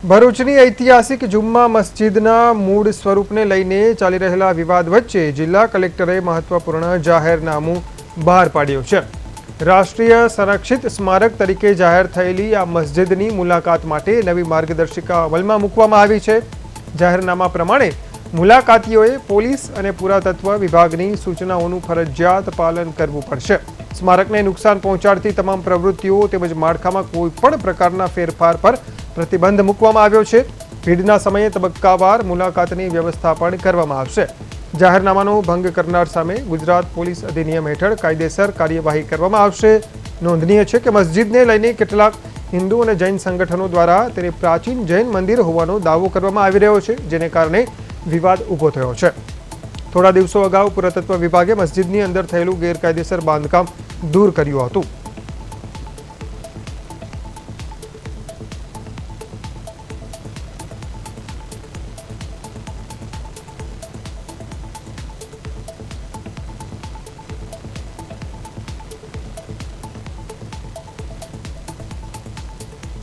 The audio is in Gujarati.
ભરૂચની ઐતિહાસિક જુમ્મા મસ્જિદના મૂળ સ્વરૂપને લઈને ચાલી રહેલા વિવાદ વચ્ચે જિલ્લા કલેક્ટરે મહત્વપૂર્ણ જાહેરનામું બહાર પાડ્યું છે। રાષ્ટ્રીય સંરક્ષિત સ્મારક તરીકે જાહેર થયેલી આ મસ્જિદની મુલાકાત માટે નવી માર્ગદર્શિકા અમલમાં મૂકવામાં આવી છે। જાહેરનામા પ્રમાણે મુલાકાતીઓએ પોલીસ અને પુરાતત્વ વિભાગની સૂચનાઓનું ફરજિયાત પાલન કરવું પડશે। સ્મારકને નુકસાન પહોંચાડતી તમામ પ્રવૃત્તિઓ તેમજ માળખામાં કોઈપણ પ્રકારના ફેરફાર પર પ્રતિબંધ મૂકવામાં આવ્યો છે। ભીડના સમયે તબક્કાવાર મુલાકાતની વ્યવસ્થા પણ કરવામાં આવશે। જાહેરનામાનો ભંગ કરનાર સામે ગુજરાત પોલીસ અધિનિયમ હેઠળ કાયદેસર કાર્યવાહી કરવામાં આવશે। નોંધનીય છે કે મસ્જિદને લઈને કેટલાક હિન્દુ અને જૈન સંગઠનો દ્વારા તેને પ્રાચીન જૈન મંદિર હોવાનો દાવો કરવામાં આવી રહ્યો છે, જેને કારણે વિવાદ ઊભો થયો છે। થોડા દિવસો અગાઉ પુરાતત્વ વિભાગે મસ્જિદની અંદર થયેલું ગેરકાયદેસર બાંધકામ દૂર કર્યું હતું।